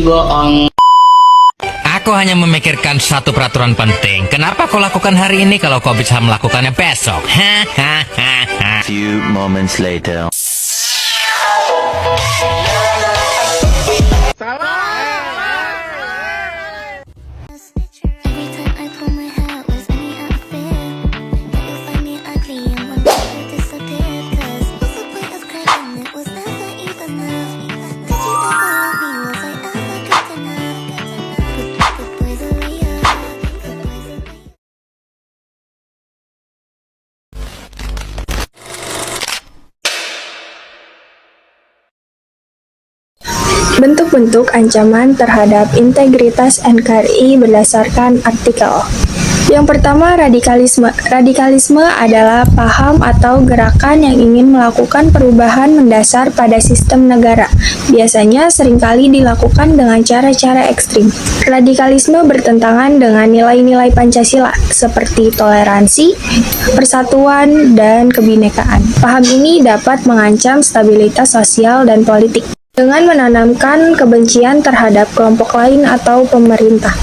bohong. Aku hanya memikirkan satu peraturan penting. Kenapa kau lakukan hari ini kalau kau bisa melakukannya besok? Hahaha. Few moments later. Every time I pull my hair with any outfit, that you find me ugly and want me to disappear. 'Cause what's the point of crying? It was never even enough. Did you ever love me? Was I ever good enough? Good boys are real. Good boys are real. Bentuk-bentuk ancaman terhadap integritas NKRI berdasarkan artikel. Yang pertama, radikalisme. Radikalisme adalah paham atau gerakan yang ingin melakukan perubahan mendasar pada sistem negara. Biasanya seringkali dilakukan dengan cara-cara ekstrim. Radikalisme bertentangan dengan nilai-nilai Pancasila seperti toleransi, persatuan, dan kebinekaan. Paham ini dapat mengancam stabilitas sosial dan politik dengan menanamkan kebencian terhadap kelompok lain atau pemerintah.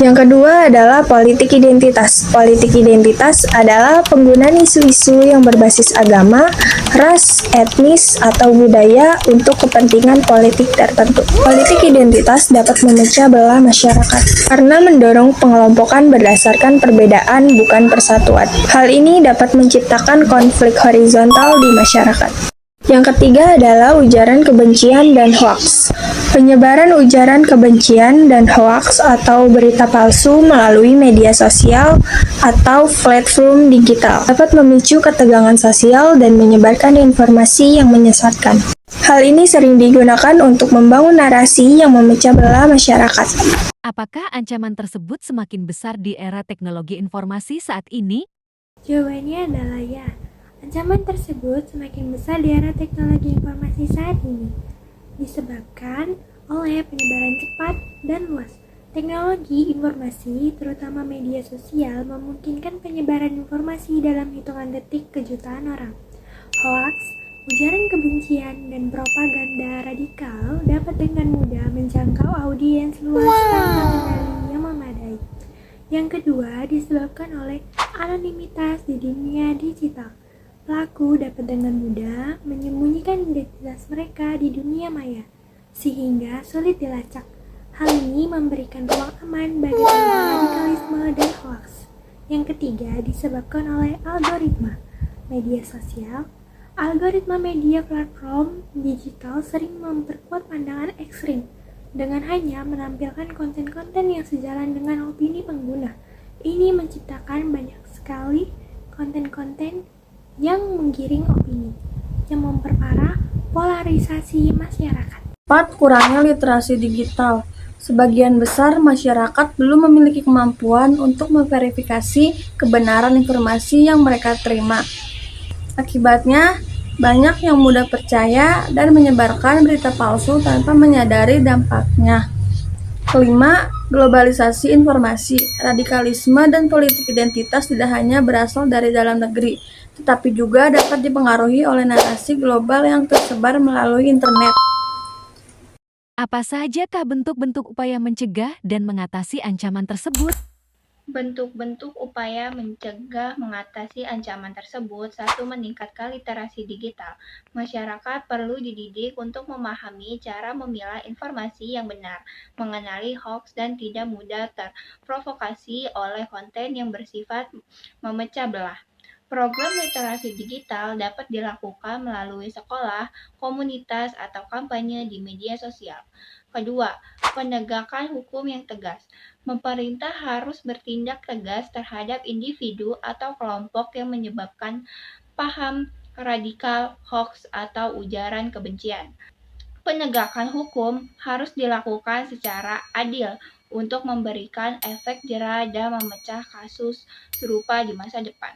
Yang kedua adalah politik identitas. Politik identitas adalah penggunaan isu-isu yang berbasis agama, ras, etnis, atau budaya untuk kepentingan politik tertentu. Politik identitas dapat memecah belah masyarakat karena mendorong pengelompokan berdasarkan perbedaan bukan persatuan. Hal ini dapat menciptakan konflik horizontal di masyarakat. Yang ketiga adalah ujaran kebencian dan hoaks. Penyebaran ujaran kebencian dan hoaks atau berita palsu melalui media sosial atau platform digital dapat memicu ketegangan sosial dan menyebarkan informasi yang menyesatkan. Hal ini sering digunakan untuk membangun narasi yang memecah belah masyarakat. Apakah ancaman tersebut semakin besar di era teknologi informasi saat ini? Jawabannya adalah ya. Ancaman tersebut semakin besar di era teknologi informasi saat ini, disebabkan oleh penyebaran cepat dan luas. Teknologi informasi, terutama media sosial, memungkinkan penyebaran informasi dalam hitungan detik ke jutaan orang. Hoax, ujaran kebencian, dan propaganda radikal dapat dengan mudah menjangkau audiens luas tanpa kendali yang memadai. Yang kedua, disebabkan oleh anonimitas di dunia digital. Pelaku dapat dengan mudah menyembunyikan identitas mereka di dunia maya, sehingga sulit dilacak. Hal ini memberikan ruang aman bagi penyebar radikalisme dan hoaks. Yang ketiga, disebabkan oleh algoritma media sosial. Algoritma media platform digital sering memperkuat pandangan ekstrim dengan hanya menampilkan konten-konten yang sejalan dengan opini pengguna. Ini menciptakan banyak sekali konten-konten yang menggiring opini, yang memperparah polarisasi masyarakat. 4. Kurangnya literasi digital. Sebagian besar masyarakat belum memiliki kemampuan untuk memverifikasi kebenaran informasi yang mereka terima. Akibatnya, banyak yang mudah percaya dan menyebarkan berita palsu tanpa menyadari dampaknya. Kelima, globalisasi informasi. Radikalisme dan politik identitas tidak hanya berasal dari dalam negeri, tetapi juga dapat dipengaruhi oleh narasi global yang tersebar melalui internet. Apa sajakah bentuk-bentuk upaya mencegah dan mengatasi ancaman tersebut? Bentuk-bentuk upaya mencegah mengatasi ancaman tersebut. 1. Meningkatkan literasi digital. Masyarakat perlu dididik untuk memahami cara memilah informasi yang benar, mengenali hoaks dan tidak mudah terprovokasi oleh konten yang bersifat memecah belah. Program literasi digital dapat dilakukan melalui sekolah, komunitas, atau kampanye di media sosial. Kedua, penegakan hukum yang tegas. Pemerintah harus bertindak tegas terhadap individu atau kelompok yang menyebabkan paham radikal, hoaks, atau ujaran kebencian. Penegakan hukum harus dilakukan secara adil untuk memberikan efek jera dan memecah kasus serupa di masa depan.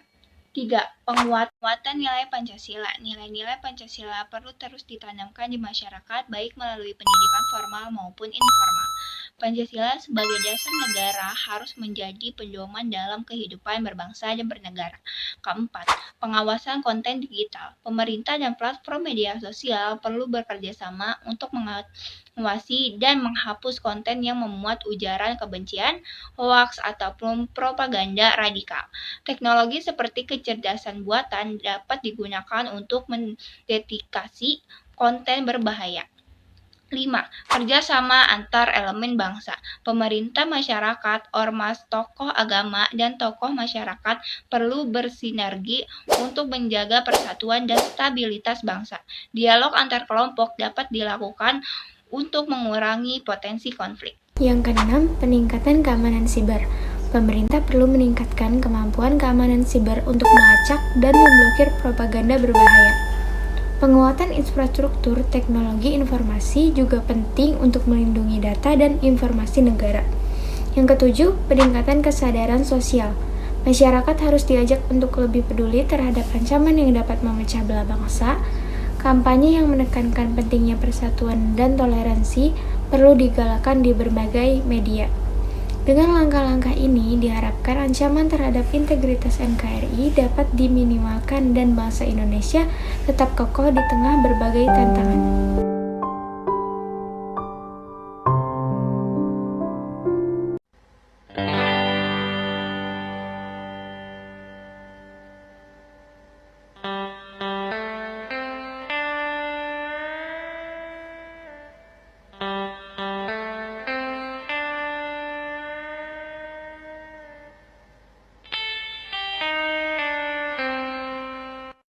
3. Penguatan nilai Pancasila. Nilai-nilai Pancasila perlu terus ditanamkan di masyarakat baik melalui pendidikan formal maupun informal. Pancasila sebagai dasar negara harus menjadi pedoman dalam kehidupan berbangsa dan bernegara. Keempat, pengawasan konten digital. Pemerintah dan platform media sosial perlu bekerja sama untuk mengawasi dan menghapus konten yang memuat ujaran kebencian, hoaks, ataupun propaganda radikal. Teknologi seperti kecerdasan buatan dapat digunakan untuk mendeteksi konten berbahaya. 5. Kerjasama antar elemen bangsa. Pemerintah, masyarakat, ormas, tokoh agama, dan tokoh masyarakat perlu bersinergi untuk menjaga persatuan dan stabilitas bangsa. Dialog antar kelompok dapat dilakukan untuk mengurangi potensi konflik. Yang keenam, peningkatan keamanan siber. Pemerintah perlu meningkatkan kemampuan keamanan siber untuk melacak dan memblokir propaganda berbahaya. Penguatan infrastruktur teknologi informasi juga penting untuk melindungi data dan informasi negara. Yang ketujuh, peningkatan kesadaran sosial. Masyarakat harus diajak untuk lebih peduli terhadap ancaman yang dapat memecah belah bangsa. Kampanye yang menekankan pentingnya persatuan dan toleransi perlu digalakan di berbagai media. Dengan langkah-langkah ini, diharapkan ancaman terhadap integritas NKRI dapat diminimalkan dan bangsa Indonesia tetap kokoh di tengah berbagai tantangan.